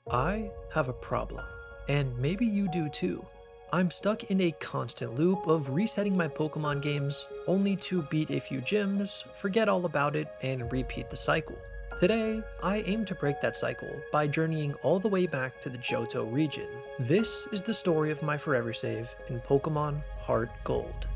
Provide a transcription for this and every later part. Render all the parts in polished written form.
I have a problem, and maybe you do too. I'm stuck in a constant loop of resetting my Pokemon games, only to beat a few gyms, forget all about it, and repeat the cycle. Today, I aim to break that cycle by journeying all the way back to the Johto region. This is the story of my forever save in Pokemon Heart Gold.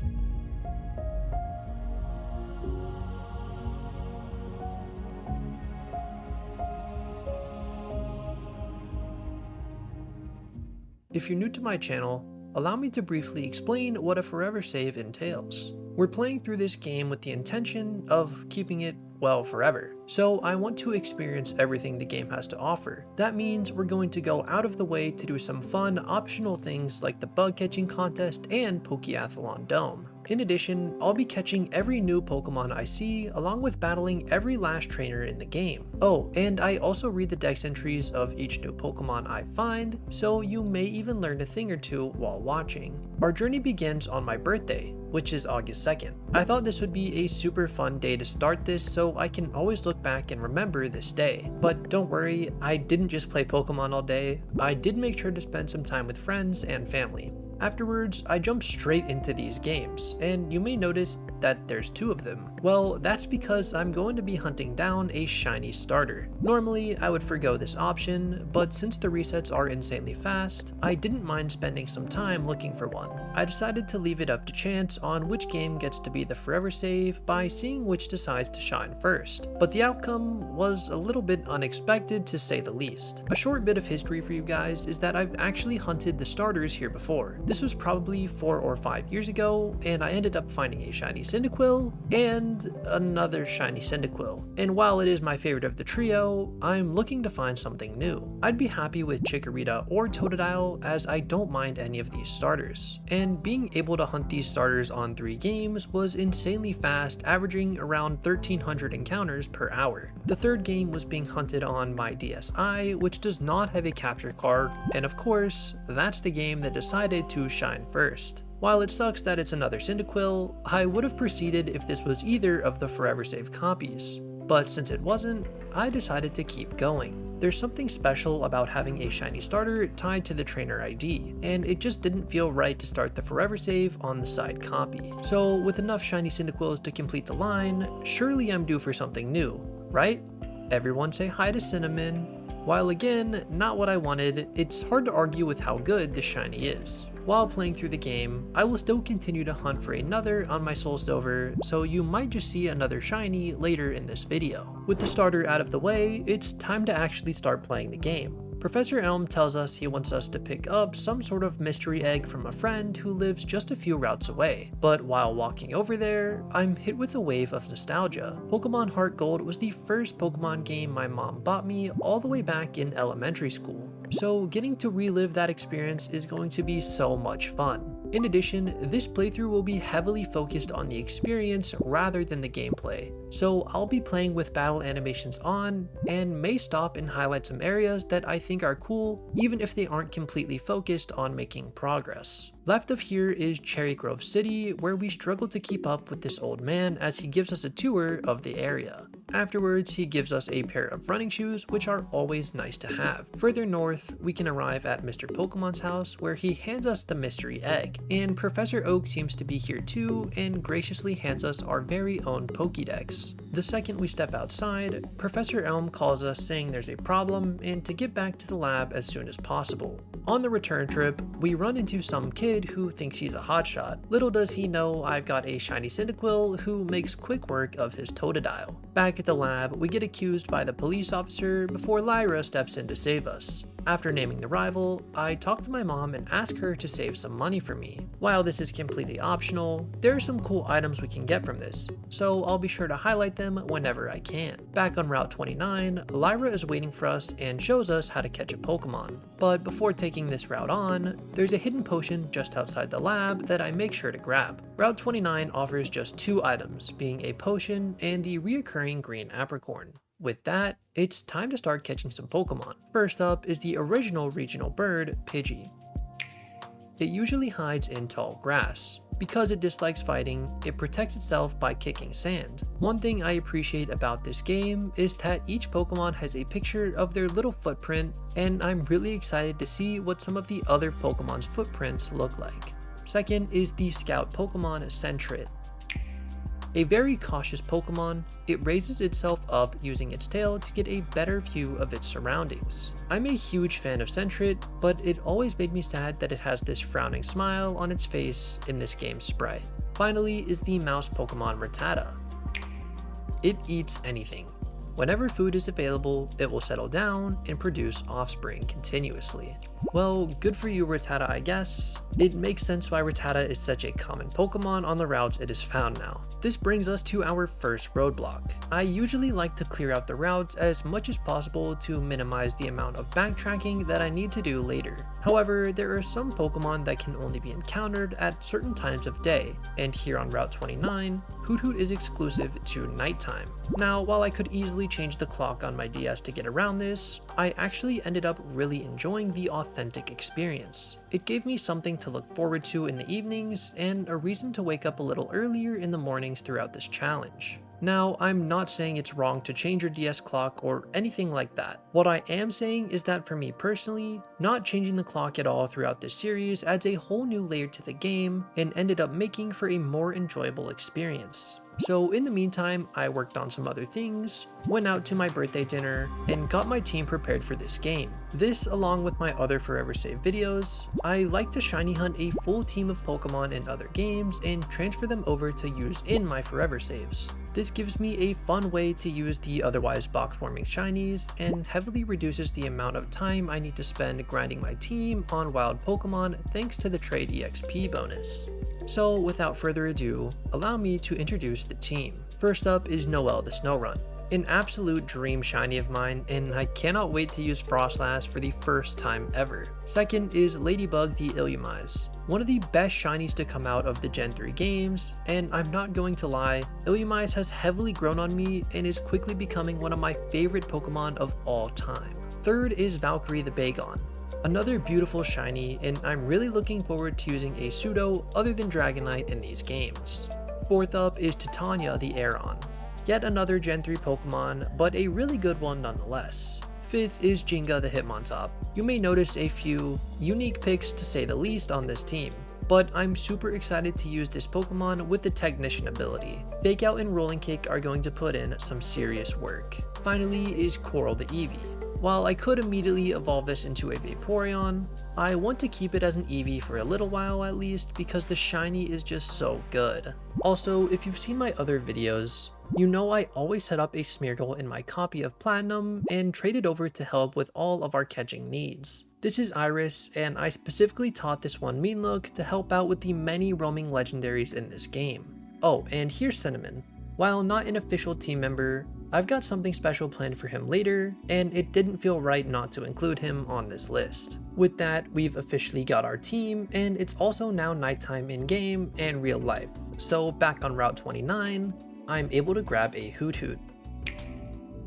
If you're new to my channel, allow me to briefly explain what a forever save entails. We're playing through this game with the intention of keeping it, well, forever. So I want to experience everything the game has to offer. That means we're going to go out of the way to do some fun, optional things like the bug catching contest and Pokeathlon Dome. In addition, I'll be catching every new Pokemon I see, along with battling every last trainer in the game. Oh, and I also read the dex entries of each new Pokemon I find, so you may even learn a thing or two while watching. Our journey begins on my birthday, which is August 2nd. I thought this would be a super fun day to start this, so I can always look back and remember this day. But don't worry, I didn't just play Pokemon all day. I did make sure to spend some time with friends and family. Afterwards, I jumped straight into these games, and you may notice that there's two of them. Well, that's because I'm going to be hunting down a shiny starter. Normally, I would forgo this option, but since the resets are insanely fast, I didn't mind spending some time looking for one. I decided to leave it up to chance on which game gets to be the forever save by seeing which decides to shine first. But the outcome was a little bit unexpected, to say the least. A short bit of history for you guys is that I've actually hunted the starters here before. This was probably 4 or 5 years ago, and I ended up finding a shiny Cyndaquil and another shiny Cyndaquil. And while it is my favorite of the trio, I'm looking to find something new. I'd be happy with Chikorita or Totodile, as I don't mind any of these starters. And being able to hunt these starters on 3 games was insanely fast, averaging around 1300 encounters per hour. The third game was being hunted on my DSi, which does not have a capture card, and of course, that's the game that decided to shine first. While it sucks that it's another Cyndaquil, I would have proceeded if this was either of the forever save copies. But since it wasn't, I decided to keep going. There's something special about having a shiny starter tied to the trainer ID, and it just didn't feel right to start the forever save on the side copy. So with enough shiny Cyndaquils to complete the line, surely I'm due for something new, right? Everyone say hi to Cinnamon. While again, not what I wanted, it's hard to argue with how good this shiny is. While playing through the game, I will still continue to hunt for another on my Soul Silver, so you might just see another shiny later in this video. With the starter out of the way, it's time to actually start playing the game. Professor Elm tells us he wants us to pick up some sort of mystery egg from a friend who lives just a few routes away. But while walking over there, I'm hit with a wave of nostalgia. Pokemon Heart Gold was the first Pokemon game my mom bought me all the way back in elementary school. So getting to relive that experience is going to be so much fun. In addition, this playthrough will be heavily focused on the experience rather than the gameplay. So I'll be playing with battle animations on, and may stop and highlight some areas that I think are cool, even if they aren't completely focused on making progress. Left of here is Cherry Grove City, where we struggle to keep up with this old man as he gives us a tour of the area. Afterwards, he gives us a pair of running shoes, which are always nice to have. Further north, we can arrive at Mr. Pokemon's house, where he hands us the mystery egg. And Professor Oak seems to be here too, and graciously hands us our very own Pokédex. The second we step outside, Professor Elm calls us saying there's a problem and to get back to the lab as soon as possible. On the return trip, we run into some kid who thinks he's a hotshot. Little does he know I've got a shiny Cyndaquil who makes quick work of his Totodile. Back at the lab, we get accused by the police officer before Lyra steps in to save us. After naming the rival, I talk to my mom and ask her to save some money for me. While this is completely optional, there are some cool items we can get from this, so I'll be sure to highlight them whenever I can. Back on Route 29, Lyra is waiting for us and shows us how to catch a Pokemon. But before taking this route on, there's a hidden potion just outside the lab that I make sure to grab. Route 29 offers just 2 items, being a potion and the reoccurring green apricorn. With that, it's time to start catching some Pokemon. First up is the original regional bird, Pidgey. It usually hides in tall grass, Because it dislikes fighting, it protects itself by kicking sand. One thing I appreciate about this game is that each Pokemon has a picture of their little footprint, and I'm really excited to see what some of the other Pokemon's footprints look like. Second is the Scout Pokemon Sentret. A very cautious Pokemon, it raises itself up using its tail to get a better view of its surroundings. I'm a huge fan of Sentret, but it always made me sad that it has this frowning smile on its face in this game's sprite. Finally is the mouse Pokemon Rattata. It eats anything. Whenever food is available, it will settle down and produce offspring continuously. Well, good for you, Rattata, I guess. It makes sense why Rattata is such a common Pokemon on the routes it is found now. This brings us to our first roadblock. I usually like to clear out the routes as much as possible to minimize the amount of backtracking that I need to do later. However, there are some Pokemon that can only be encountered at certain times of day, and here on Route 29, Hoothoot is exclusive to nighttime. Now, while I could easily change the clock on my DS to get around this, I actually ended up really enjoying the authentic experience. It gave me something to look forward to in the evenings and a reason to wake up a little earlier in the mornings throughout this challenge. Now, I'm not saying it's wrong to change your DS clock or anything like that. What I am saying is that for me personally, not changing the clock at all throughout this series adds a whole new layer to the game and ended up making for a more enjoyable experience. So in the meantime, I worked on some other things, went out to my birthday dinner, and got my team prepared for this game. This, along with my other Forever Save videos, I like to shiny hunt a full team of Pokemon in other games and transfer them over to use in my Forever Saves. This gives me a fun way to use the otherwise box warming shinies and heavily reduces the amount of time I need to spend grinding my team on wild Pokemon thanks to the trade EXP bonus. So without further ado, allow me to introduce the team. First up is Noelle the Snowrun, an absolute dream shiny of mine, and I cannot wait to use Frostlass for the first time ever. Second is Ladybug the Illumise, one of the best shinies to come out of the Gen 3 games, and I'm not going to lie, Illumise has heavily grown on me and is quickly becoming one of my favorite Pokemon of all time. Third is Valkyrie the Bagon, another beautiful shiny, and I'm really looking forward to using a pseudo other than Dragonite in these games. Fourth up is Titania the Aeron, yet another Gen 3 Pokemon, but a really good one nonetheless. Fifth is Jinga the Hitmontop. You may notice a few unique picks to say the least on this team, but I'm super excited to use this Pokemon with the Technician ability. Fake Out and Rolling Kick are going to put in some serious work. Finally is Coral the Eevee. While I could immediately evolve this into a Vaporeon, I want to keep it as an Eevee for a little while at least because the shiny is just so good. Also, if you've seen my other videos, you know I always set up a Smeargle in my copy of Platinum and trade it over to help with all of our catching needs. This is Iris, and I specifically taught this one Meanlook to help out with the many roaming legendaries in this game. Oh, and here's Cinnamon. While not an official team member, I've got something special planned for him later, and it didn't feel right not to include him on this list. With that, we've officially got our team, and it's also now nighttime in-game and real life. So back on Route 29, I'm able to grab a Hoothoot.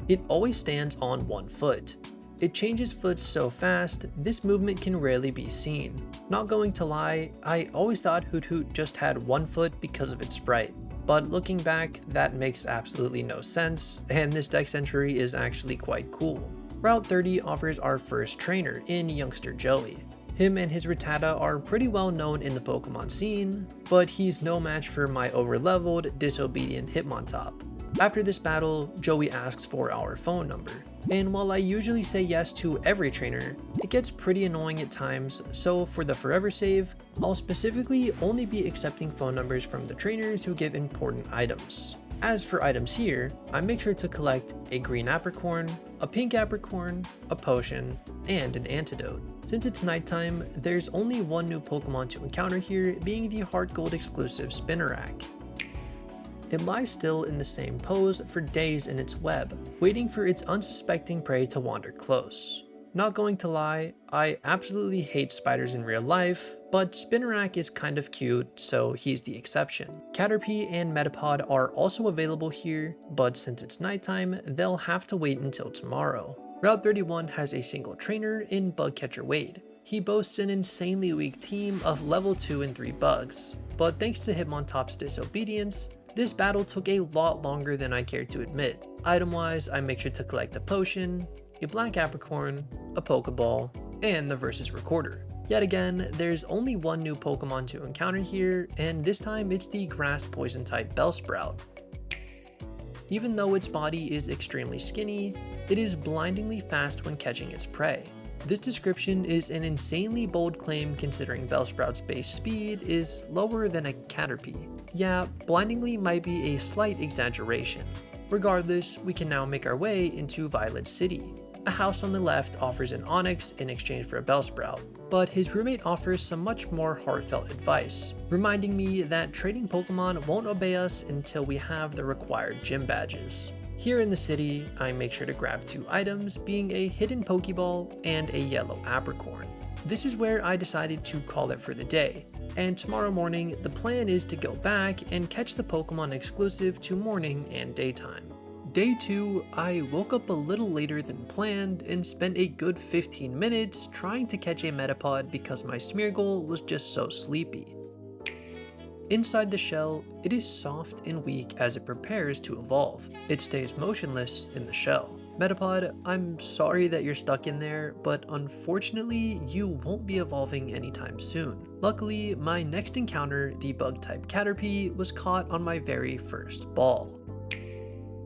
It always stands on one foot. It changes foots so fast, this movement can rarely be seen. Not going to lie, I always thought Hoothoot just had one foot because of its sprite. But looking back, that makes absolutely no sense, and this dex entry is actually quite cool. Route 30 offers our first trainer in Youngster Joey. Him and his Rattata are pretty well known in the Pokemon scene, but he's no match for my over-leveled, disobedient Hitmontop. After this battle, Joey asks for our phone number, and while I usually say yes to every trainer, it gets pretty annoying at times, so for the Forever Save, I'll specifically only be accepting phone numbers from the trainers who give important items. As for items here, I make sure to collect a green apricorn, a pink apricorn, a potion, and an antidote. Since it's nighttime, there's only one new Pokemon to encounter here, being the Heart Gold exclusive Spinarak. It lies still in the same pose for days in its web, waiting for its unsuspecting prey to wander close. Not going to lie, I absolutely hate spiders in real life, but Spinarak is kind of cute, so he's the exception. Caterpie and Metapod are also available here, but since it's nighttime, they'll have to wait until tomorrow. Route 31 has a single trainer in Bugcatcher Wade. He boasts an insanely weak team of level 2 and 3 bugs, but thanks to Hitmontop's disobedience, this battle took a lot longer than I care to admit. Item-wise, I make sure to collect a potion, a black apricorn, a Pokeball, and the Versus Recorder. Yet again, there's only one new Pokemon to encounter here, and this time it's the Grass Poison type Bellsprout. Even though its body is extremely skinny, it is blindingly fast when catching its prey. This description is an insanely bold claim considering Bellsprout's base speed is lower than a Caterpie. Yeah, blindingly might be a slight exaggeration. Regardless, we can now make our way into Violet City. A house on the left offers an Onix in exchange for a Bellsprout, but his roommate offers some much more heartfelt advice, reminding me that trading Pokemon won't obey us until we have the required gym badges. Here in the city, I make sure to grab 2 items, being a hidden Pokeball and a yellow apricorn. This is where I decided to call it for the day, and tomorrow morning the plan is to go back and catch the Pokemon exclusive to morning and daytime. Day 2, I woke up a little later than planned and spent a good 15 minutes trying to catch a Metapod because my Smeargle was just so sleepy. Inside the shell, it is soft and weak as it prepares to evolve. It stays motionless in the shell. Metapod, I'm sorry that you're stuck in there, but unfortunately, you won't be evolving anytime soon. Luckily, my next encounter, the bug-type Caterpie, was caught on my very first ball.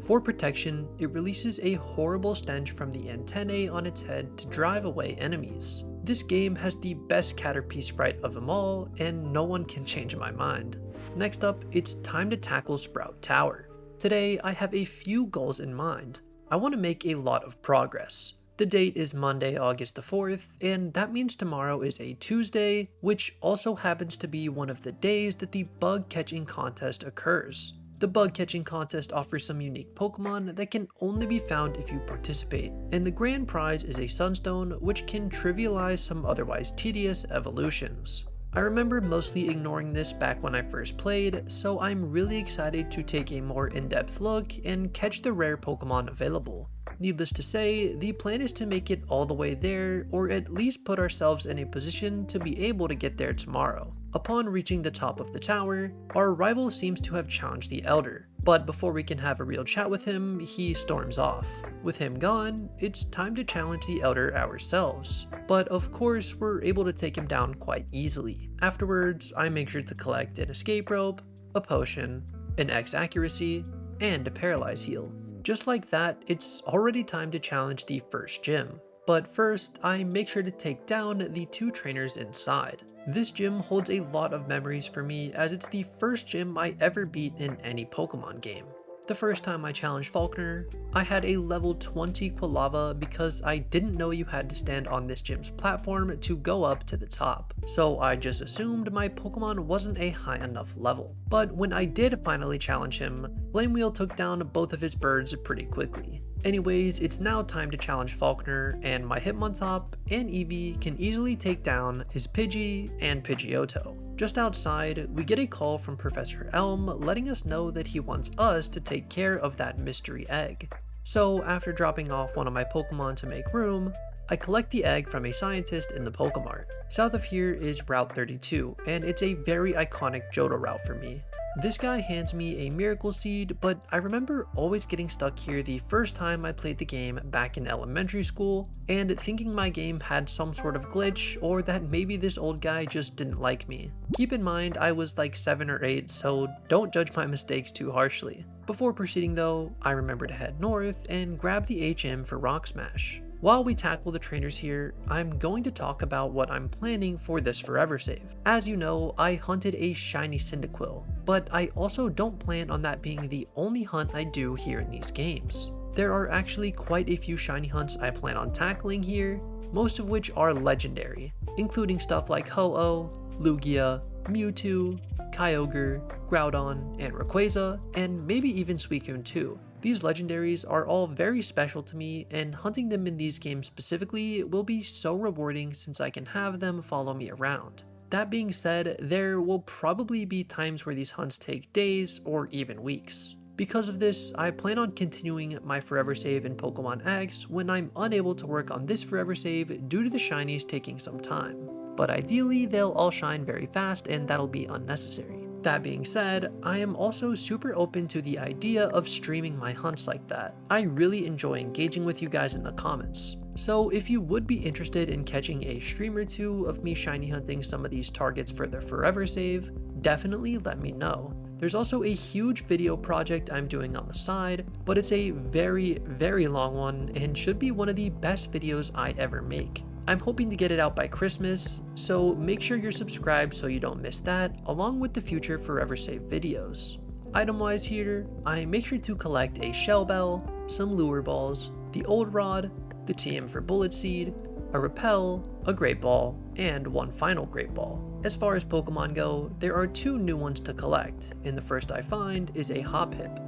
For protection, it releases a horrible stench from the antennae on its head to drive away enemies. This game has the best Caterpie sprite of them all, and no one can change my mind. Next up, it's time to tackle Sprout Tower. Today, I have a few goals in mind. I want to make a lot of progress. The date is Monday, August the 4th, and that means tomorrow is a Tuesday, which also happens to be one of the days that the bug catching contest occurs. The bug catching contest offers some unique Pokemon that can only be found if you participate, and the grand prize is a Sunstone, which can trivialize some otherwise tedious evolutions. I remember mostly ignoring this back when I first played, so I'm really excited to take a more in-depth look and catch the rare Pokemon available. Needless to say, the plan is to make it all the way there, or at least put ourselves in a position to be able to get there tomorrow. Upon reaching the top of the tower, our rival seems to have challenged the Elder, but before we can have a real chat with him, he storms off. With him gone, it's time to challenge the Elder ourselves, but of course we're able to take him down quite easily. Afterwards, I make sure to collect an escape rope, a potion, an X accuracy, and a paralyze heal. Just like that, it's already time to challenge the first gym. But first, I make sure to take down the 2 trainers inside. This gym holds a lot of memories for me as it's the first gym I ever beat in any Pokemon game. The first time I challenged Falkner, I had a level 20 Quilava because I didn't know you had to stand on this gym's platform to go up to the top, so I just assumed my Pokemon wasn't a high enough level. But when I did finally challenge him, Flamewheel took down both of his birds pretty quickly. Anyways, it's now time to challenge Falkner, and my Hitmontop and Eevee can easily take down his Pidgey and Pidgeotto. Just outside, we get a call from Professor Elm letting us know that he wants us to take care of that mystery egg. So after dropping off one of my Pokemon to make room, I collect the egg from a scientist in the Pokemart. South of here is Route 32, and it's a very iconic Jhoto route for me. This guy hands me a Miracle Seed, but I remember always getting stuck here the first time I played the game back in elementary school, and thinking my game had some sort of glitch, or that maybe this old guy just didn't like me. Keep in mind I was like 7 or 8, so don't judge my mistakes too harshly. Before proceeding though, I remember to head north and grab the HM for Rock Smash. While we tackle the trainers here, I'm going to talk about what I'm planning for this forever save. As you know, I hunted a shiny Cyndaquil, but I also don't plan on that being the only hunt I do here in these games. There are actually quite a few shiny hunts I plan on tackling here, most of which are legendary, including stuff like Ho-Oh, Lugia, Mewtwo, Kyogre, Groudon, and Rayquaza, and maybe even Suicune too. These legendaries are all very special to me, and hunting them in these games specifically will be so rewarding since I can have them follow me around. That being said, there will probably be times where these hunts take days or even weeks. Because of this, I plan on continuing my forever save in Pokemon X when I'm unable to work on this forever save due to the shinies taking some time. But ideally, they'll all shine very fast and that'll be unnecessary. That being said, I am also super open to the idea of streaming my hunts like that. I really enjoy engaging with you guys in the comments. So if you would be interested in catching a stream or two of me shiny hunting some of these targets for the forever save, definitely let me know. There's also a huge video project I'm doing on the side, but it's a very, very long one and should be one of the best videos I ever make. I'm hoping to get it out by Christmas, so make sure you're subscribed so you don't miss that, along with the future forever save videos. Item-wise here, I make sure to collect a shell bell, some lure balls, the old rod, the TM for bullet seed, a repel, a great ball, and one final great ball. As far as Pokemon go, there are 2 new ones to collect, and the first I find is a Hoppip.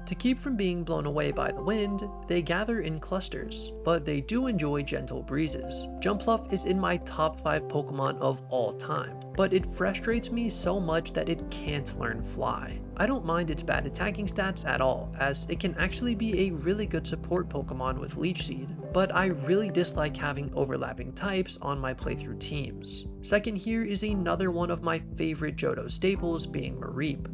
To keep from being blown away by the wind, they gather in clusters, but they do enjoy gentle breezes. Jumpluff is in my top 5 Pokemon of all time, but it frustrates me so much that it can't learn Fly. I don't mind its bad attacking stats at all, as it can actually be a really good support Pokemon with Leech Seed, but I really dislike having overlapping types on my playthrough teams. Second here is another one of my favorite Jhoto staples, being Mareep.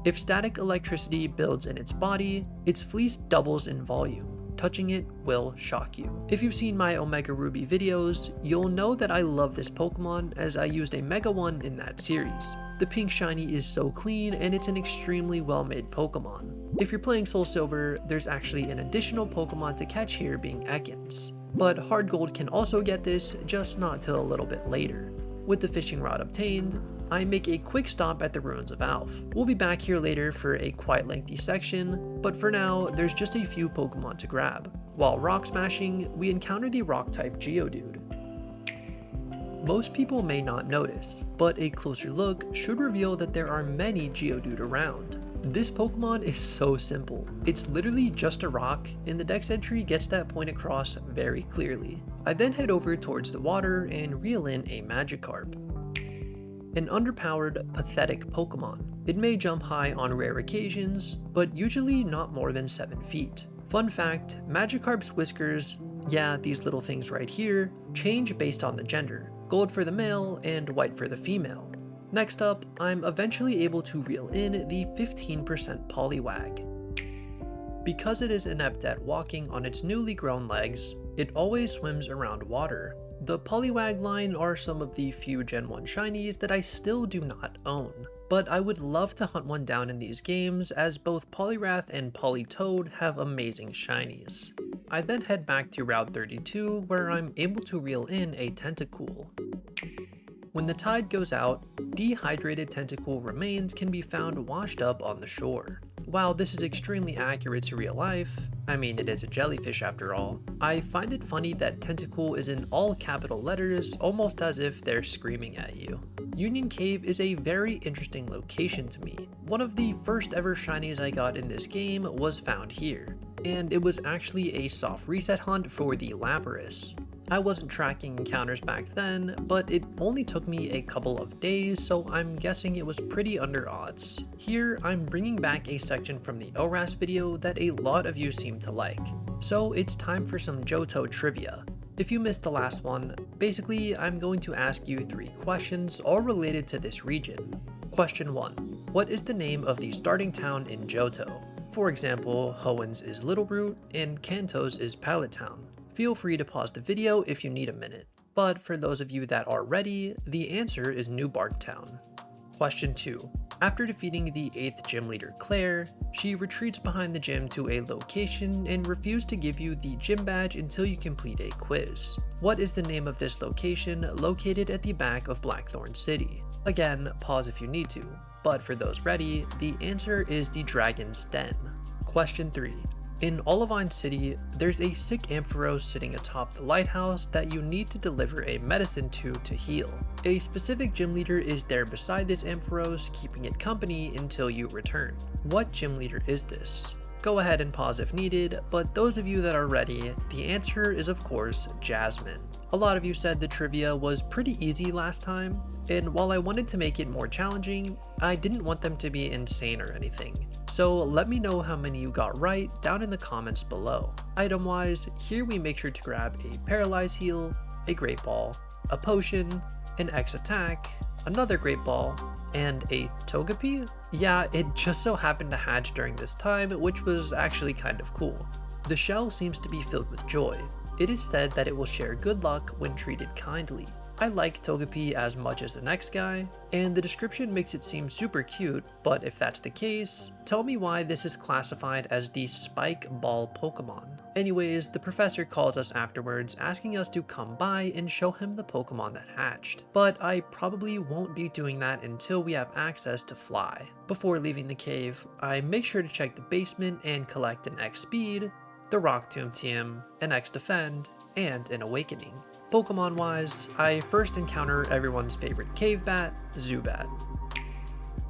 If static electricity builds in its body, its fleece doubles in volume. Touching it will shock you. If you've seen my Omega Ruby videos, you'll know that I love this Pokemon as I used a Mega one in that series. The pink shiny is so clean and it's an extremely well made Pokemon. If you're playing Soul Silver, there's actually an additional Pokemon to catch here, being Ekans. But Hard Gold can also get this, just not till a little bit later. With the fishing rod obtained, I make a quick stop at the ruins of Alph. We'll be back here later for a quite lengthy section, but for now, there's just a few Pokemon to grab. While rock smashing, we encounter the rock-type Geodude. Most people may not notice, but a closer look should reveal that there are many Geodude around. This Pokemon is so simple. It's literally just a rock, and the dex entry gets that point across very clearly. I then head over towards the water and reel in a Magikarp. An underpowered, pathetic Pokemon. It may jump high on rare occasions, but usually not more than 7 feet. Fun fact, Magikarp's whiskers, yeah, these little things right here, change based on the gender. Gold for the male and white for the female. Next up, I'm eventually able to reel in the 15% Poliwag. Because it is inept at walking on its newly grown legs, it always swims around water. The Poliwag line are some of the few Gen 1 shinies that I still do not own, but I would love to hunt one down in these games as both Poliwrath and Politoed have amazing shinies. I then head back to Route 32 where I'm able to reel in a Tentacool. When the tide goes out, dehydrated Tentacool remains can be found washed up on the shore. While this is extremely accurate to real life, I mean it is a jellyfish after all, I find it funny that Tentacool is in all capital letters, almost as if they're screaming at you. Union Cave is a very interesting location to me. One of the first ever shinies I got in this game was found here, and it was actually a soft reset hunt for the Lapras. I wasn't tracking encounters back then, but it only took me a couple of days, so I'm guessing it was pretty under odds. Here, I'm bringing back a section from the ORAS video that a lot of you seem to like. So it's time for some Jhoto Trivia. If you missed the last one, basically I'm going to ask you 3 questions all related to this region. Question 1. What is the name of the starting town in Jhoto? For example, Hoenn is Littleroot and Kantos is Pallet Town. Feel free to pause the video if you need a minute, but for those of you that are ready, the answer is New Bark Town. Question 2. After defeating the 8th gym leader Claire, she retreats behind the gym to a location and refuses to give you the gym badge until you complete a quiz. What is the name of this location located at the back of Blackthorn City? Again, pause if you need to, but for those ready, the answer is the Dragon's Den. Question 3. In Olivine City, there's a sick Ampharos sitting atop the lighthouse that you need to deliver a medicine to heal. A specific gym leader is there beside this Ampharos, keeping it company until you return. What gym leader is this? Go ahead and pause if needed, but those of you that are ready, the answer is of course Jasmine. A lot of you said the trivia was pretty easy last time, and while I wanted to make it more challenging, I didn't want them to be insane or anything. So let me know how many you got right down in the comments below. Item wise, here we make sure to grab a Paralyze Heal, a Great Ball, a Potion, an X Attack, another Great Ball, and a Togepi? Yeah, it just so happened to hatch during this time, which was actually kind of cool. The shell seems to be filled with joy. It is said that it will share good luck when treated kindly. I like Togepi as much as the next guy, and the description makes it seem super cute, but if that's the case, tell me why this is classified as the Spike Ball Pokemon. Anyways, the professor calls us afterwards asking us to come by and show him the Pokemon that hatched, but I probably won't be doing that until we have access to fly. Before leaving the cave, I make sure to check the basement and collect an X Speed, the Rock Tomb TM, an X Defend, and an Awakening. Pokemon wise, I first encounter everyone's favorite cave bat, Zubat.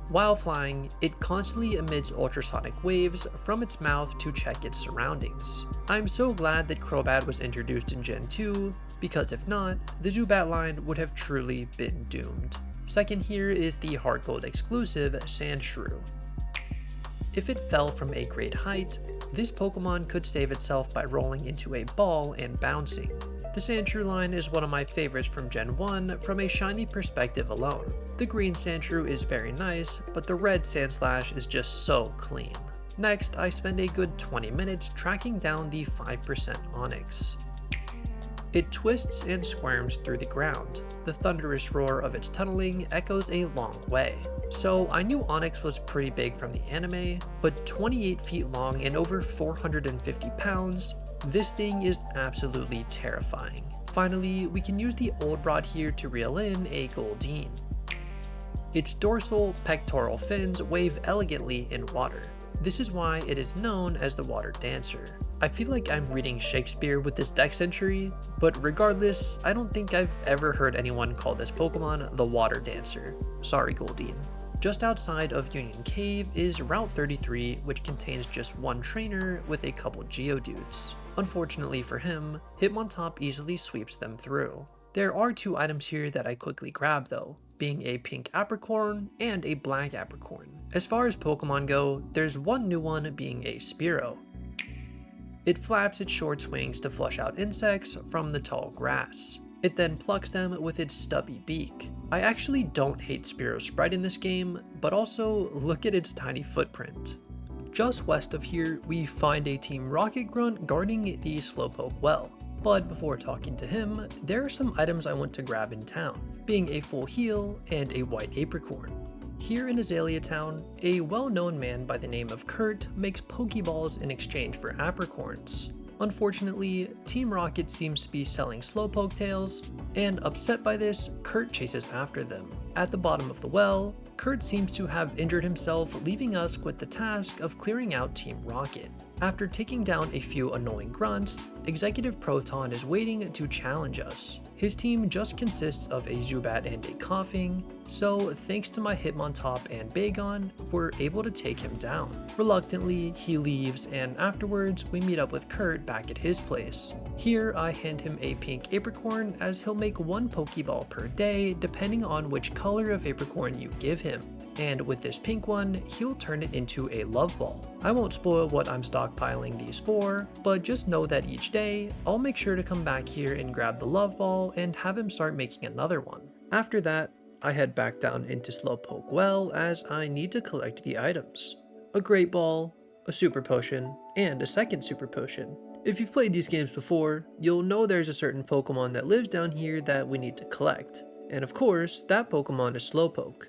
While flying, it constantly emits ultrasonic waves from its mouth to check its surroundings. I'm so glad that Crobat was introduced in Gen 2, because if not, the Zubat line would have truly been doomed. Second here is the Heart Gold exclusive Sandshrew. If it fell from a great height, this Pokemon could save itself by rolling into a ball and bouncing. The Sandshrew line is one of my favorites from Gen 1 from a shiny perspective alone. The green Sandshrew is very nice, but the red Sandslash is just so clean. Next, I spend a good 20 minutes tracking down the 5% Onix. It twists and squirms through the ground. The thunderous roar of its tunneling echoes a long way. So I knew Onix was pretty big from the anime, but 28 feet long and over 450 pounds, this thing is absolutely terrifying. Finally, we can use the old rod here to reel in a Goldeen. Its dorsal pectoral fins wave elegantly in water. This is why it is known as the Water Dancer. I feel like I'm reading Shakespeare with this deck entry, but regardless, I don't think I've ever heard anyone call this Pokemon the Water Dancer. Sorry, Goldeen. Just outside of Union Cave is Route 33, which contains just one trainer with a couple Geodudes. Unfortunately for him, Hitmontop easily sweeps them through. There are two items here that I quickly grab though, being a pink Apricorn and a black Apricorn. As far as Pokemon go, there's one new one being a Spearow. It flaps its short wings to flush out insects from the tall grass. It then plucks them with its stubby beak. I actually don't hate Spearow's sprite in this game, but also look at its tiny footprint. Just west of here, we find a Team Rocket Grunt guarding the Slowpoke Well. But before talking to him, there are some items I want to grab in town, being a full heal and a white apricorn. Here in Azalea Town, a well-known man by the name of Kurt makes Pokeballs in exchange for apricorns. Unfortunately, Team Rocket seems to be selling Slowpoke tails, and upset by this, Kurt chases after them. At the bottom of the well, Kurt seems to have injured himself, leaving us with the task of clearing out Team Rocket. After taking down a few annoying grunts, Executive Proton is waiting to challenge us. His team just consists of a Zubat and a Coughing, so thanks to my Hitmontop and Bagon, we're able to take him down. Reluctantly, he leaves, and afterwards, we meet up with Kurt back at his place. Here, I hand him a pink apricorn as he'll make one Pokeball per day depending on which color of apricorn you give him. And with this pink one, he'll turn it into a Love Ball. I won't spoil what I'm stockpiling these for, but just know that each day, I'll make sure to come back here and grab the Love Ball and have him start making another one. After that, I head back down into Slowpoke Well as I need to collect the items. A Great Ball, a Super Potion, and a second Super Potion. If you've played these games before, you'll know there's a certain Pokemon that lives down here that we need to collect. And of course, that Pokemon is Slowpoke.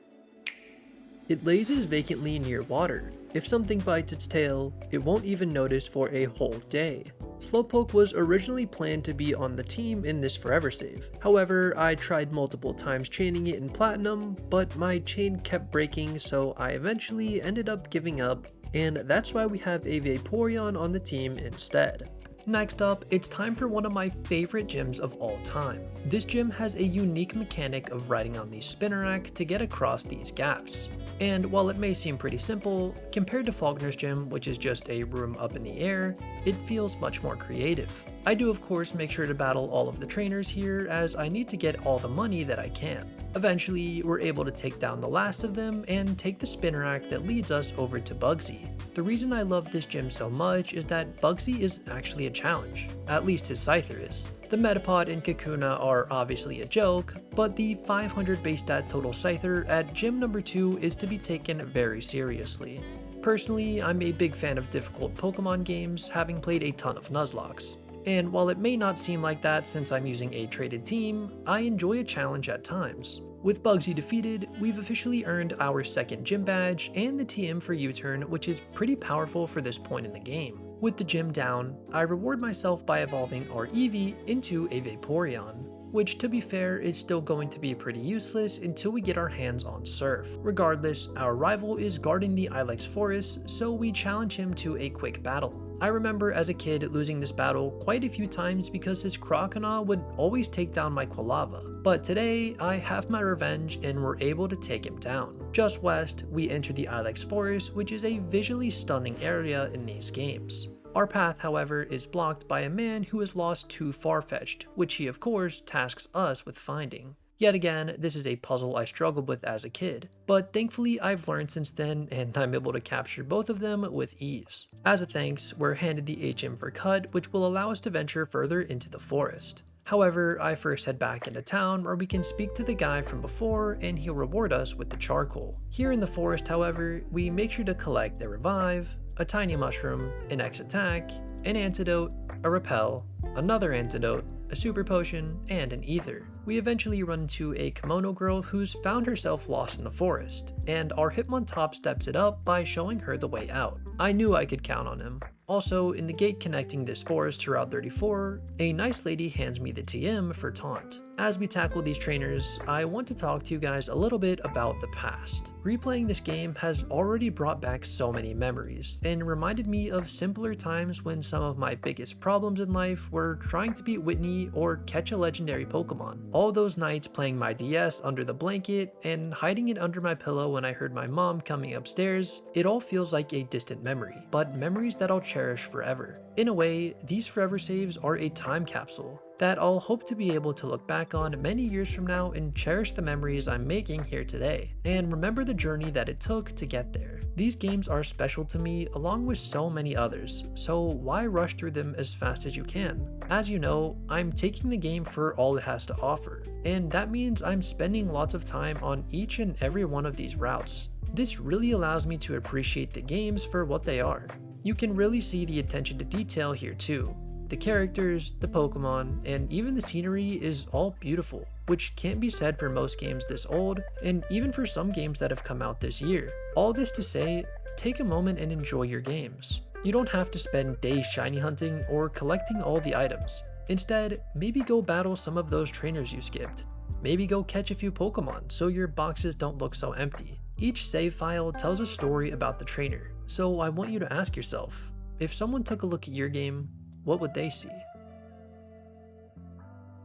It lazes vacantly near water. If something bites its tail, it won't even notice for a whole day. Slowpoke was originally planned to be on the team in this forever save. However, I tried multiple times chaining it in Platinum, but my chain kept breaking, so I eventually ended up giving up, and that's why we have a Vaporeon on the team instead. Next up, it's time for one of my favorite gyms of all time. This gym has a unique mechanic of riding on the spinnerack to get across these gaps. And while it may seem pretty simple, compared to Falkner's gym, which is just a room up in the air, it feels much more creative. I do of course make sure to battle all of the trainers here, as I need to get all the money that I can. Eventually, we're able to take down the last of them and take the spinnerack that leads us over to Bugsy. The reason I love this gym so much is that Bugsy is actually a challenge, at least his Scyther is. The Metapod and Kakuna are obviously a joke, but the 500 base stat total Scyther at gym number 2 is to be taken very seriously. Personally, I'm a big fan of difficult Pokemon games, having played a ton of Nuzlocke. And while it may not seem like that since I'm using a traded team, I enjoy a challenge at times. With Bugsy defeated, we've officially earned our second gym badge and the TM for U-turn, which is pretty powerful for this point in the game. With the gym down, I reward myself by evolving our Eevee into a Vaporeon, which to be fair is still going to be pretty useless until we get our hands on Surf. Regardless, our rival is guarding the Ilex Forest, so we challenge him to a quick battle. I remember as a kid losing this battle quite a few times because his Croconaw would always take down my Quilava, but today I have my revenge and we're able to take him down. Just west, we enter the Ilex Forest, which is a visually stunning area in these games. Our path, however, is blocked by a man who is lost to Farfetch'd, which he of course tasks us with finding. Yet again, this is a puzzle I struggled with as a kid, but thankfully I've learned since then and I'm able to capture both of them with ease. As a thanks, we're handed the HM for Cut, which will allow us to venture further into the forest. However, I first head back into town where we can speak to the guy from before and he'll reward us with the charcoal. Here in the forest, however, we make sure to collect a Revive, a Tiny Mushroom, an X Attack, an Antidote, a Repel, another Antidote, a Super Potion, and an Ether. We eventually run into a kimono girl who's found herself lost in the forest, and our Hitmontop steps it up by showing her the way out. I knew I could count on him. Also, in the gate connecting this forest to Route 34, a nice lady hands me the TM for Taunt. As we tackle these trainers, I want to talk to you guys a little bit about the past. Replaying this game has already brought back so many memories, and reminded me of simpler times when some of my biggest problems in life were trying to beat Whitney or catch a legendary Pokemon. All those nights playing my DS under the blanket and hiding it under my pillow when I heard my mom coming upstairs, it all feels like a distant memory, but memories that I'll cherish forever. In a way, these forever saves are a time capsule that I'll hope to be able to look back on many years from now and cherish the memories I'm making here today, and remember the journey that it took to get there. These games are special to me along with so many others, so why rush through them as fast as you can? As you know, I'm taking the game for all it has to offer, and that means I'm spending lots of time on each and every one of these routes. This really allows me to appreciate the games for what they are. You can really see the attention to detail here too. The characters, the Pokemon, and even the scenery is all beautiful, which can't be said for most games this old, and even for some games that have come out this year. All this to say, take a moment and enjoy your games. You don't have to spend days shiny hunting or collecting all the items. Instead, maybe go battle some of those trainers you skipped. Maybe go catch a few Pokemon so your boxes don't look so empty. Each save file tells a story about the trainer, so I want you to ask yourself, if someone took a look at your game, what would they see?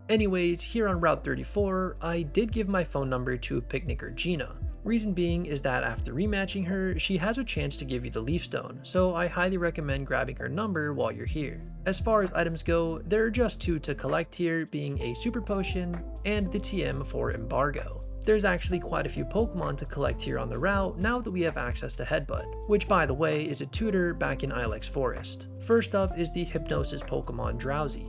Anyways, here on Route 34, I did give my phone number to Picnicker Gina. Reason being is that after rematching her, she has a chance to give you the Leaf Stone, so I highly recommend grabbing her number while you're here. As far as items go, there are just 2 to collect here, being a Super Potion and the TM for Embargo. There's actually quite a few Pokemon to collect here on the route now that we have access to Headbutt, which by the way is a tutor back in Ilex Forest. First up is the Hypnosis Pokemon Drowsy.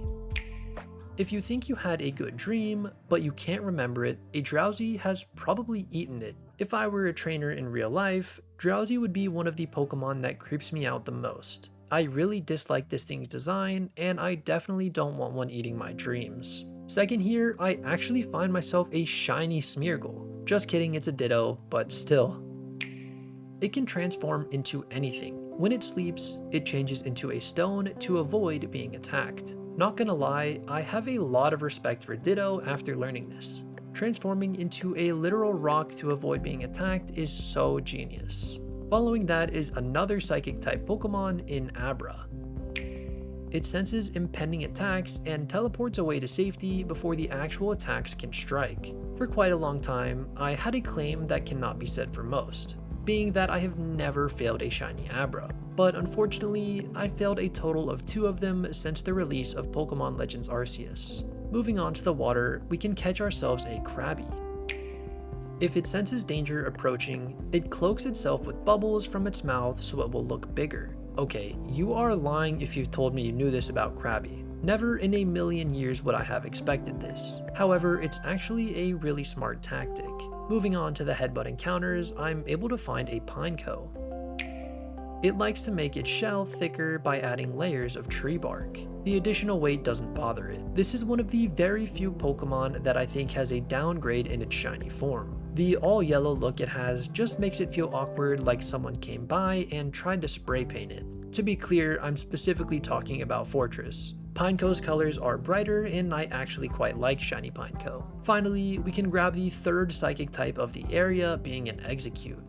If you think you had a good dream, but you can't remember it, a Drowsy has probably eaten it. If I were a trainer in real life, Drowsy would be one of the Pokemon that creeps me out the most. I really dislike this thing's design, and I definitely don't want one eating my dreams. Second here, I actually find myself a shiny Smeargle. Just kidding, it's a Ditto, but still. It can transform into anything. When it sleeps, it changes into a stone to avoid being attacked. Not gonna lie, I have a lot of respect for Ditto after learning this. Transforming into a literal rock to avoid being attacked is so genius. Following that is another Psychic type Pokemon in Abra. It senses impending attacks and teleports away to safety before the actual attacks can strike. For quite a long time, I had a claim that cannot be said for most, being that I have never failed a shiny Abra, but unfortunately, I failed a total of 2 of them since the release of Pokemon Legends Arceus. Moving on to the water, we can catch ourselves a Krabby. If it senses danger approaching, it cloaks itself with bubbles from its mouth so it will look bigger. Okay, you are lying if you've told me you knew this about Krabby. Never in a million years would I have expected this. However, it's actually a really smart tactic. Moving on to the headbutt encounters, I'm able to find a Pineco. It likes to make its shell thicker by adding layers of tree bark. The additional weight doesn't bother it. This is one of the very few Pokemon that I think has a downgrade in its shiny form. The all yellow look it has just makes it feel awkward, like someone came by and tried to spray paint it. To be clear, I'm specifically talking about Fortress. Pineco's colors are brighter and I actually quite like shiny Pineco. Finally, we can grab the 3rd psychic type of the area, being an Execute.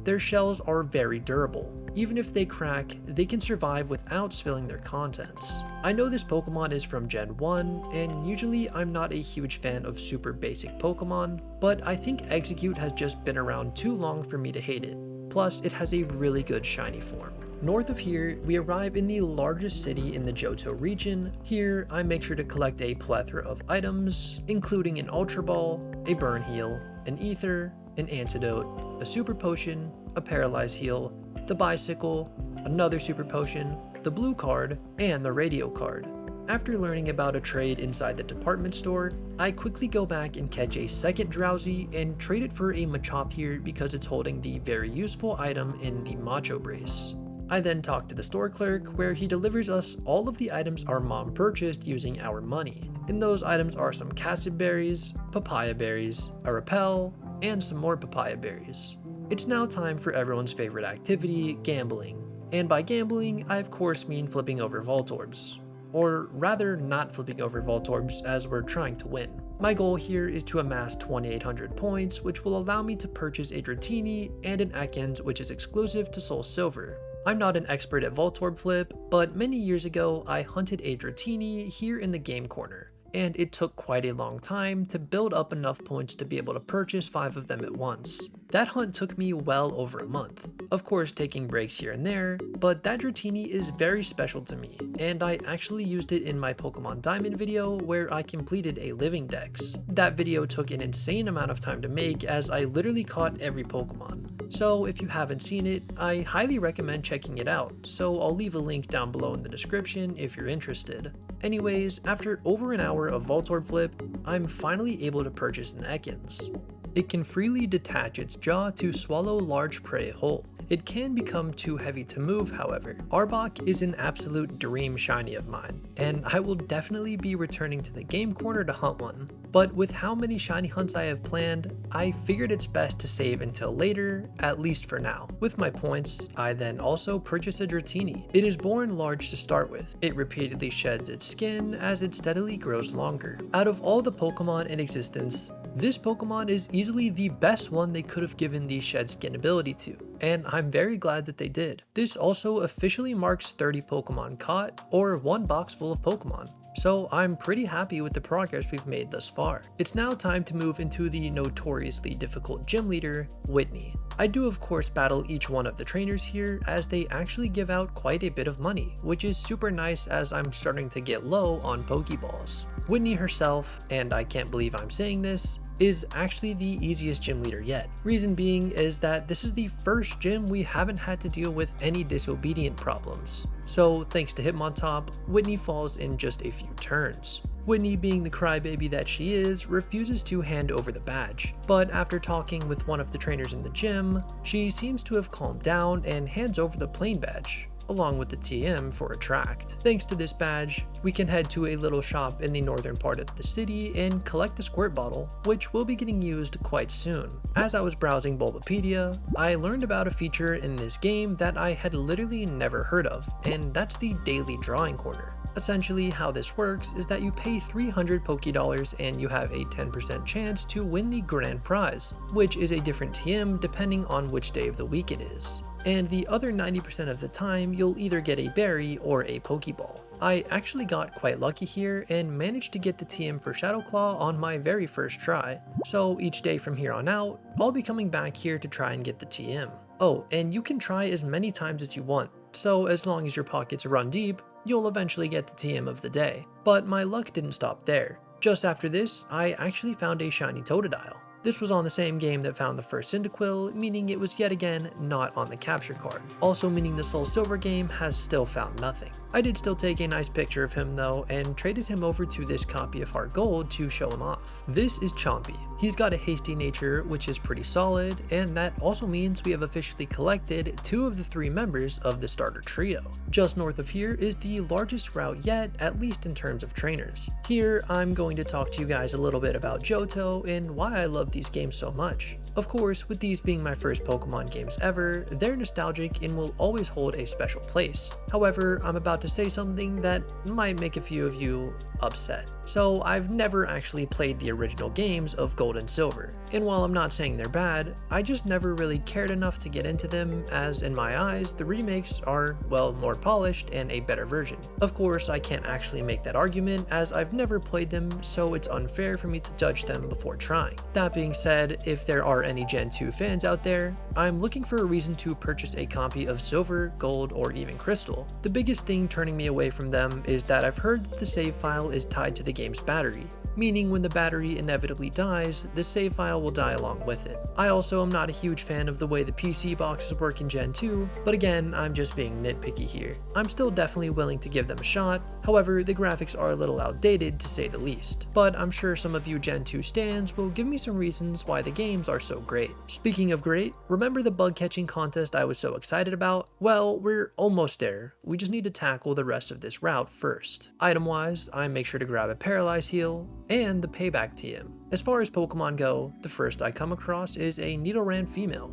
Their shells are very durable. Even if they crack, they can survive without spilling their contents. I know this Pokemon is from Gen 1, and usually I'm not a huge fan of super basic Pokemon, but I think Execute has just been around too long for me to hate it. Plus, it has a really good shiny form. North of here, we arrive in the largest city in the Johto region. Here, I make sure to collect a plethora of items, including an Ultra Ball, a Burn Heal, an Ether, an Antidote, a Super Potion, a Paralyze Heal, the Bicycle, another Super Potion, the Blue Card, and the Radio Card. After learning about a trade inside the department store, I quickly go back and catch a second Drowsy and trade it for a Machop here because it's holding the very useful item in the Macho Brace. I then talk to the store clerk where he delivers us all of the items our mom purchased using our money. And those items are some Cassid Berries, Papaya Berries, a Repel, and some more Papaya Berries. It's now time for everyone's favorite activity, gambling. And by gambling, I of course mean flipping over Voltorbs. Or rather, not flipping over Voltorbs as we're trying to win. My goal here is to amass 2,800 points, which will allow me to purchase a Dratini and an Ekans, which is exclusive to Soul Silver. I'm not an expert at Voltorb Flip, but many years ago I hunted a Dratini here in the game corner, and it took quite a long time to build up enough points to be able to purchase 5 of them at once. That hunt took me well over a month, of course taking breaks here and there, but that Dratini is very special to me, and I actually used it in my Pokemon Diamond video where I completed a living dex. That video took an insane amount of time to make as I literally caught every Pokemon. So if you haven't seen it, I highly recommend checking it out, so I'll leave a link down below in the description if you're interested. Anyways, after over an hour of Voltorb Flip, I'm finally able to purchase an Ekans. It can freely detach its jaw to swallow large prey whole. It can become too heavy to move, however. Arbok is an absolute dream shiny of mine, and I will definitely be returning to the game corner to hunt one. But with how many shiny hunts I have planned, I figured it's best to save until later, at least for now. With my points, I then also purchase a Dratini. It is born large to start with. It repeatedly sheds its skin as it steadily grows longer. Out of all the Pokemon in existence, this Pokemon is easily the best one they could have given the shed skin ability to, and I'm very glad that they did. This also officially marks 30 Pokemon caught, or 1 box full of Pokemon. So I'm pretty happy with the progress we've made thus far. It's now time to move into the notoriously difficult gym leader, Whitney. I do of course battle each one of the trainers here as they actually give out quite a bit of money, which is super nice as I'm starting to get low on Pokeballs. Whitney herself, and I can't believe I'm saying this, is actually the easiest gym leader yet. Reason being is that this is the first gym we haven't had to deal with any disobedient problems. So thanks to Hitmontop, Whitney falls in just a few turns. Whitney, being the crybaby that she is, refuses to hand over the badge, but after talking with one of the trainers in the gym, she seems to have calmed down and hands over the plain badge, along with the TM for Attract. Thanks to this badge, we can head to a little shop in the northern part of the city and collect the squirt bottle, which will be getting used quite soon. As I was browsing Bulbapedia, I learned about a feature in this game that I had literally never heard of, and that's the daily drawing corner. Essentially, how this works is that you pay 300 Pokédollars and you have a 10% chance to win the grand prize, which is a different TM depending on which day of the week it is. and the other 90% of the time you'll either get a berry or a Pokeball. I actually got quite lucky here and managed to get the TM for Shadow Claw on my very first try, so each day from here on out, I'll be coming back here to try and get the TM. Oh, and you can try as many times as you want, so as long as your pockets run deep, you'll eventually get the TM of the day. But my luck didn't stop there. Just after this, I actually found a shiny Totodile. This was on the same game that found the first Cyndaquil, meaning it was yet again not on the capture card, also meaning the Soul Silver game has still found nothing. I did still take a nice picture of him though, and traded him over to this copy of Heart Gold to show him off. This is Chompy. He's got a hasty nature, which is pretty solid, and that also means we have officially collected 2 of the 3 members of the starter trio. Just north of here is the largest route yet, at least in terms of trainers. Here, I'm going to talk to you guys a little bit about Jhoto and why I love these games so much. Of course, with these being my first Pokemon games ever, they're nostalgic and will always hold a special place. However, I'm about to say something that might make a few of you upset. So I've never actually played the original games of Gold and Silver, and while I'm not saying they're bad, I just never really cared enough to get into them, as in my eyes, the remakes are, well, more polished and a better version. Of course, I can't actually make that argument as I've never played them, so it's unfair for me to judge them before trying. That being said, if there are any Gen 2 fans out there, I'm looking for a reason to purchase a copy of Silver, Gold, or even Crystal. The biggest thing turning me away from them is that I've heard that the save file is tied to the game's battery, meaning when the battery inevitably dies, the save file will die along with it. I also am not a huge fan of the way the PC boxes work in Gen 2, but again, I'm just being nitpicky here. I'm still definitely willing to give them a shot, however, the graphics are a little outdated to say the least. But I'm sure some of you Gen 2 stans will give me some reasons why the games are so great. Speaking of great, remember the bug catching contest I was so excited about? Well, we're almost there. We just need to tackle the rest of this route first. Item wise, I make sure to grab a Paralyze Heal, and the Payback TM. As far as Pokemon go, the first I come across is a Nidoran female.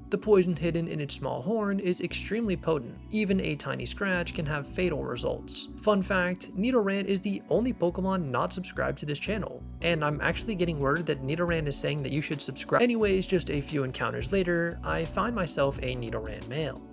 The poison hidden in its small horn is extremely potent. Even a tiny scratch can have fatal results. Fun fact, Nidoran is the only Pokemon not subscribed to this channel, and I'm actually getting word that Nidoran is saying that you should subscribe. Anyways, just a few encounters later, I find myself a Nidoran male.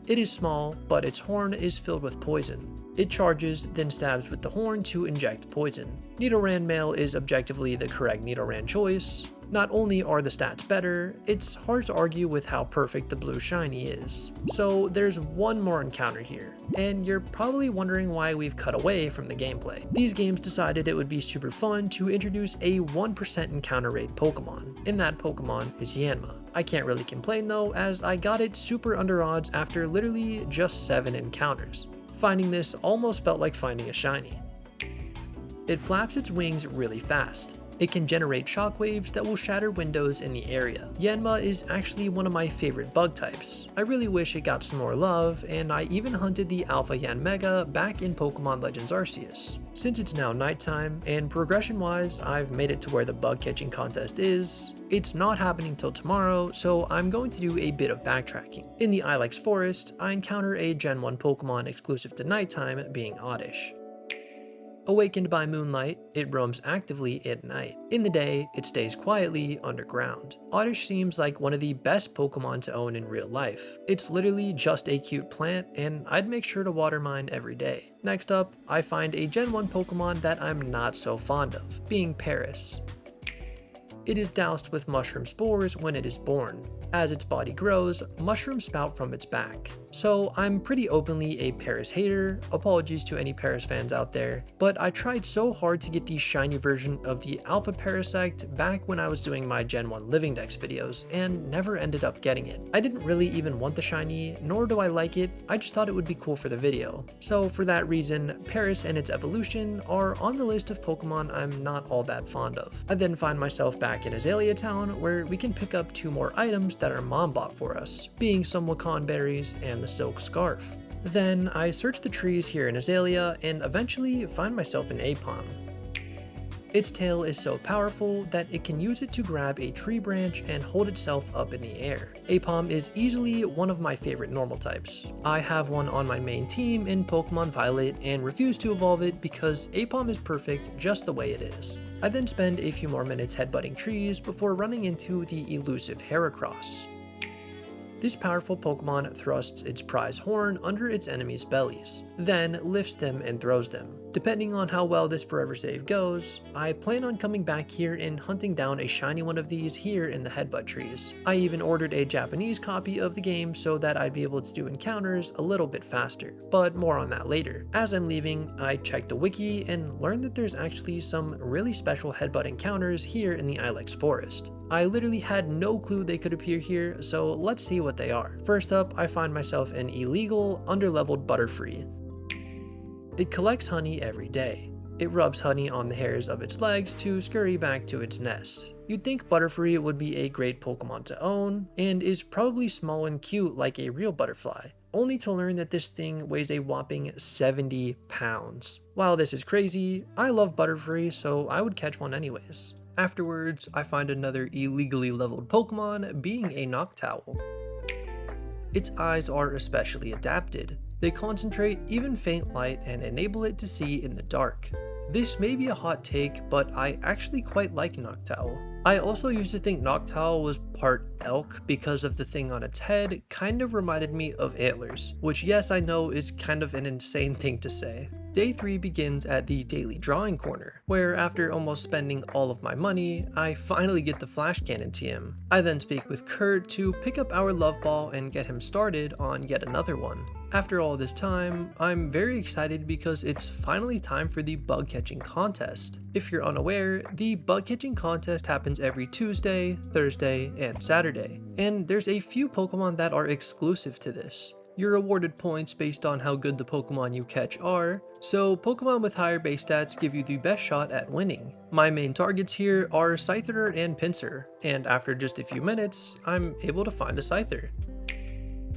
It is small, but its horn is filled with poison. It charges, then stabs with the horn to inject poison. Nidoran male is objectively the correct Nidoran choice. Not only are the stats better, it's hard to argue with how perfect the blue shiny is. So there's one more encounter here, and you're probably wondering why we've cut away from the gameplay. These games decided it would be super fun to introduce a 1% encounter rate Pokemon, and that Pokemon is Yanma. I can't really complain though, as I got it super under odds after literally just 7 encounters. Finding this almost felt like finding a shiny. It flaps its wings really fast. It can generate shockwaves that will shatter windows in the area. Yanma is actually one of my favorite bug types. I really wish it got some more love, and I even hunted the Alpha Yanmega back in Pokemon Legends Arceus. Since it's now nighttime, and progression-wise I've made it to where the bug catching contest is, it's not happening till tomorrow, so I'm going to do a bit of backtracking. In the Ilex Forest, I encounter a Gen 1 Pokemon exclusive to nighttime, being Oddish. Awakened by moonlight, it roams actively at night. In the day, it stays quietly underground. Oddish seems like one of the best Pokemon to own in real life. It's literally just a cute plant, and I'd make sure to water mine every day. Next up, I find a Gen 1 Pokemon that I'm not so fond of, being Paris. It is doused with mushroom spores when it is born. As its body grows, mushrooms spout from its back. So I'm pretty openly a Paris hater, apologies to any Paris fans out there, but I tried so hard to get the shiny version of the Alpha Parasect back when I was doing my Gen 1 Living Dex videos, and never ended up getting it. I didn't really even want the shiny, nor do I like it, I just thought it would be cool for the video. So for that reason, Paris and its evolution are on the list of Pokemon I'm not all that fond of. I then find myself back in Azalea Town, where we can pick up 2 more items that our mom bought for us, being some Wakan berries and the silk scarf. Then I search the trees here in Azalea and eventually find myself in Aipom. Its tail is so powerful that it can use it to grab a tree branch and hold itself up in the air. Aipom is easily one of my favorite normal types. I have one on my main team in Pokemon Violet and refuse to evolve it because Aipom is perfect just the way it is. I then spend a few more minutes headbutting trees before running into the elusive Heracross. This powerful Pokemon thrusts its prize horn under its enemies' bellies, then lifts them and throws them. Depending on how well this forever save goes, I plan on coming back here and hunting down a shiny one of these here in the headbutt trees. I even ordered a Japanese copy of the game so that I'd be able to do encounters a little bit faster, but more on that later. As I'm leaving, I checked the wiki and learned that there's actually some really special headbutt encounters here in the Ilex Forest. I literally had no clue they could appear here, so let's see what they are. First up, I find myself an illegal, underleveled Butterfree. It collects honey every day. It rubs honey on the hairs of its legs to scurry back to its nest. You'd think Butterfree would be a great Pokemon to own, and is probably small and cute like a real butterfly, only to learn that this thing weighs a whopping 70 pounds. While this is crazy, I love Butterfree, so I would catch one anyways. Afterwards, I find another illegally leveled Pokemon, being a Noctowl. Its eyes are especially adapted. They concentrate even faint light and enable it to see in the dark. This may be a hot take, but I actually quite like Noctowl. I also used to think Noctowl was part elk because of the thing on its head kind of reminded me of antlers, which yes I know is kind of an insane thing to say. Day 3 begins at the daily drawing corner, where after almost spending all of my money, I finally get the Flash Cannon TM. I then speak with Kurt to pick up our love ball and get him started on yet another one. After all this time, I'm very excited because it's finally time for the bug catching contest. If you're unaware, the bug catching contest happens every Tuesday, Thursday, and Saturday, and there's a few Pokemon that are exclusive to this. You're awarded points based on how good the Pokemon you catch are, so Pokemon with higher base stats give you the best shot at winning. My main targets here are Scyther and Pinsir, and after just a few minutes, I'm able to find a Scyther.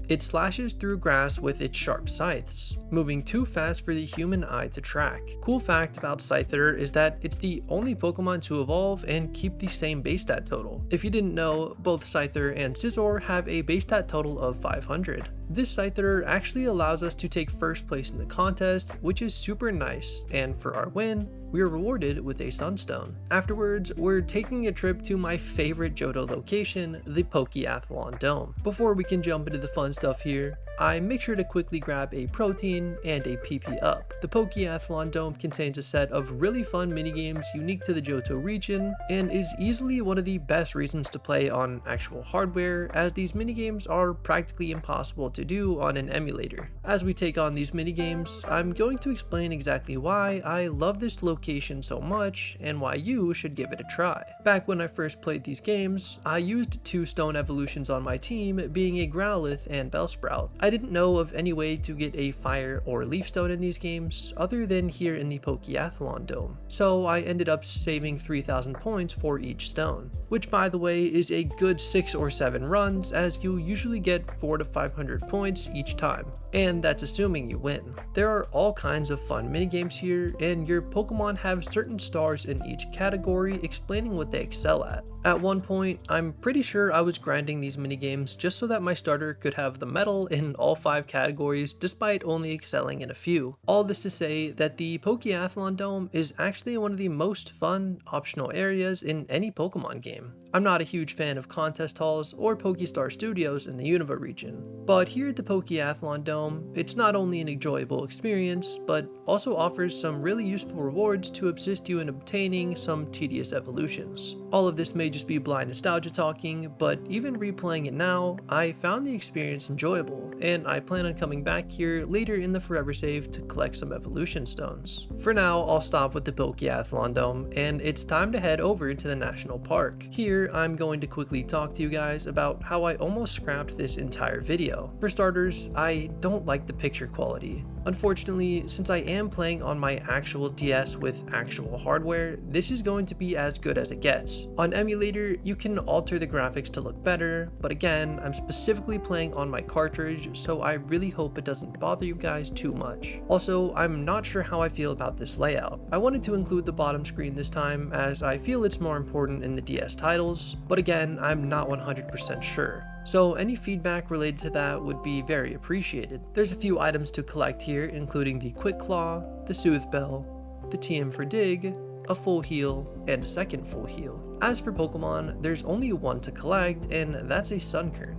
It slashes through grass with its sharp scythes, moving too fast for the human eye to track. Cool fact about Scyther is that it's the only Pokemon to evolve and keep the same base stat total. If you didn't know, both Scyther and Scizor have a base stat total of 500. This Scyther actually allows us to take first place in the contest, which is super nice, and for our win, we are rewarded with a Sunstone. Afterwards, we're taking a trip to my favorite Jhoto location, the Pokeathlon Dome. Before we can jump into the fun stuff here, I make sure to quickly grab a protein and a PP up. The Pokeathlon Dome contains a set of really fun minigames unique to the Johto region, and is easily one of the best reasons to play on actual hardware, as these minigames are practically impossible to do on an emulator. As we take on these minigames, I'm going to explain exactly why I love this location so much, and why you should give it a try. Back when I first played these games, I used 2 stone evolutions on my team, being a Growlithe and Bellsprout. I didn't know of any way to get a Fire or Leaf Stone in these games other than here in the Pokeathlon Dome, so I ended up saving 3,000 points for each stone, which by the way is a good 6 or 7 runs, as you usually get 400 to 500 points each time, and that's assuming you win. There are all kinds of fun minigames here, and your Pokemon have certain stars in each category explaining what they excel at. At one point, I'm pretty sure I was grinding these minigames just so that my starter could have the medal in all 5 categories despite only excelling in a few. All this to say that the Pokeathlon Dome is actually one of the most fun, optional areas in any Pokemon game. I'm not a huge fan of contest halls or Pokestar Studios in the Unova region, but here at the Pokeathlon Dome, it's not only an enjoyable experience, but also offers some really useful rewards to assist you in obtaining some tedious evolutions. All of this may just be blind nostalgia talking, but even replaying it now, I found the experience enjoyable, and I plan on coming back here later in the Forever Save to collect some evolution stones. For now, I'll stop with the Pokeathlon Dome, and it's time to head over to the National Park. Here, I'm going to quickly talk to you guys about how I almost scrapped this entire video. For starters, I don't like the picture quality. Unfortunately, since I am playing on my actual DS with actual hardware, this is going to be as good as it gets. On emulator, you can alter the graphics to look better, but again, I'm specifically playing on my cartridge, so I really hope it doesn't bother you guys too much. Also, I'm not sure how I feel about this layout. I wanted to include the bottom screen this time, as I feel it's more important in the DS titles, but again, I'm not 100% sure. So any feedback related to that would be very appreciated. There's a few items to collect here, including the Quick Claw, the Soothe Bell, the TM for Dig, a full heal, and a second full heal. As for Pokemon, there's only one to collect, and that's a Sunkern.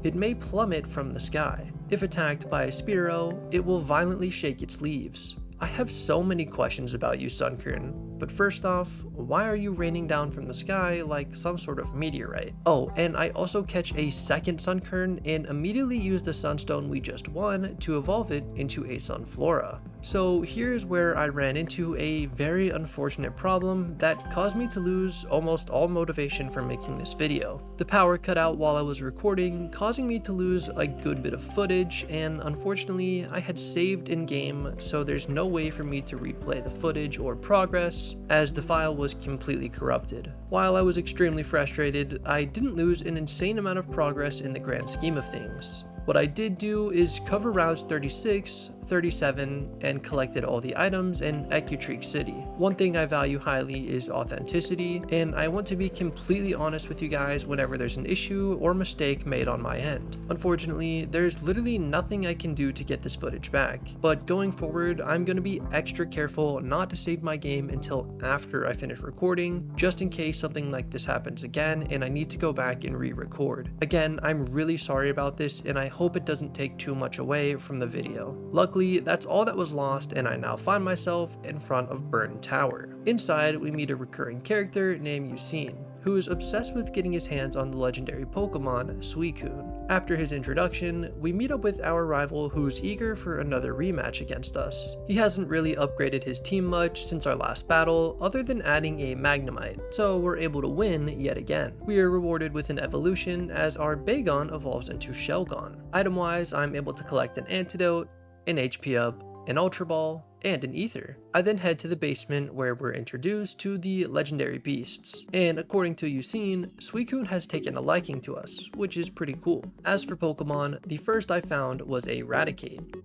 it may plummet from the sky. If attacked by a Spearow, it will violently shake its leaves. I have so many questions about you, Sunkern, but first off, why are you raining down from the sky like some sort of meteorite? Oh, and I also catch a second Sunkern and immediately use the Sunstone we just won to evolve it into a Sunflora. So here's where I ran into a very unfortunate problem that caused me to lose almost all motivation for making this video. The power cut out while I was recording, causing me to lose a good bit of footage, and unfortunately I had saved in game, so there's no way for me to replay the footage or progress, as the file was completely corrupted. While I was extremely frustrated, I didn't lose an insane amount of progress in the grand scheme of things. What I did do is cover routes 36, 37, and collected all the items in Ecutreak City. One thing I value highly is authenticity, and I want to be completely honest with you guys whenever there's an issue or mistake made on my end. Unfortunately, there's literally nothing I can do to get this footage back, but going forward, I'm going to be extra careful not to save my game until after I finish recording, just in case something like this happens again and I need to go back and re-record. Again, I'm really sorry about this, and I hope it doesn't take too much away from the video. Luckily, that's all that was lost, and I now find myself in front of Burn Tower. Inside, we meet a recurring character named Yusin, who is obsessed with getting his hands on the legendary Pokemon Suicune. After his introduction, we meet up with our rival who's eager for another rematch against us. He hasn't really upgraded his team much since our last battle, other than adding a Magnemite, so we're able to win yet again. We are rewarded with an evolution as our Bagon evolves into Shelgon. Item-wise, I'm able to collect an Antidote, an HP Up, an Ultra Ball, and an Ether. I then head to the basement where we're introduced to the legendary beasts, and according to Yusin, Suicune has taken a liking to us, which is pretty cool. As for Pokemon, the first I found was a Raticate.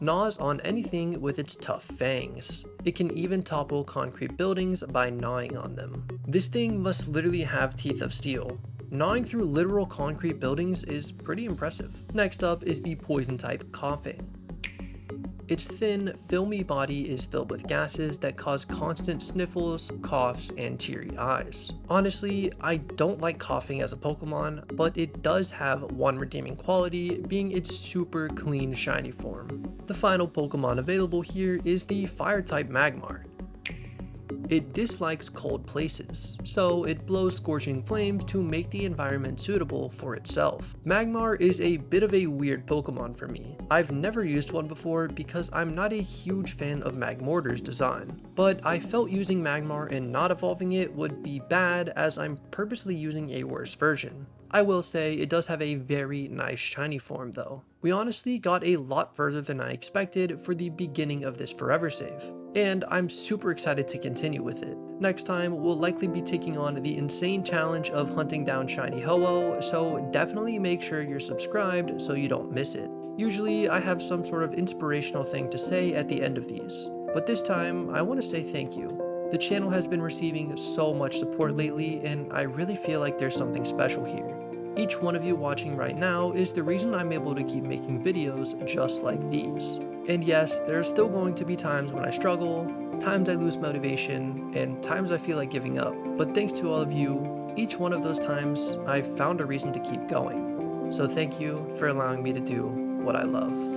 Gnaws on anything with its tough fangs. It can even topple concrete buildings by gnawing on them. This thing must literally have teeth of steel. Gnawing through literal concrete buildings is pretty impressive. Next up is the poison type Coughing. Its thin, filmy body is filled with gases that cause constant sniffles, coughs, and teary eyes. Honestly, I don't like Coughing as a Pokemon, but it does have one redeeming quality, being its super clean, shiny form. The final Pokemon available here is the Fire-type Magmar. It dislikes cold places, so it blows scorching flames to make the environment suitable for itself. Magmar is a bit of a weird Pokemon for me. I've never used one before because I'm not a huge fan of Magmortar's design, but I felt using Magmar and not evolving it would be bad, as I'm purposely using a worse version. I will say it does have a very nice shiny form though. We honestly got a lot further than I expected for the beginning of this forever save, and I'm super excited to continue with it. Next time, we'll likely be taking on the insane challenge of hunting down shiny Ho-Oh, so definitely make sure you're subscribed so you don't miss it. Usually I have some sort of inspirational thing to say at the end of these, but this time I want to say thank you. The channel has been receiving so much support lately, and I really feel like there's something special here. Each one of you watching right now is the reason I'm able to keep making videos just like these. And yes, there are still going to be times when I struggle, times I lose motivation, and times I feel like giving up. But thanks to all of you, each one of those times I've found a reason to keep going. So thank you for allowing me to do what I love.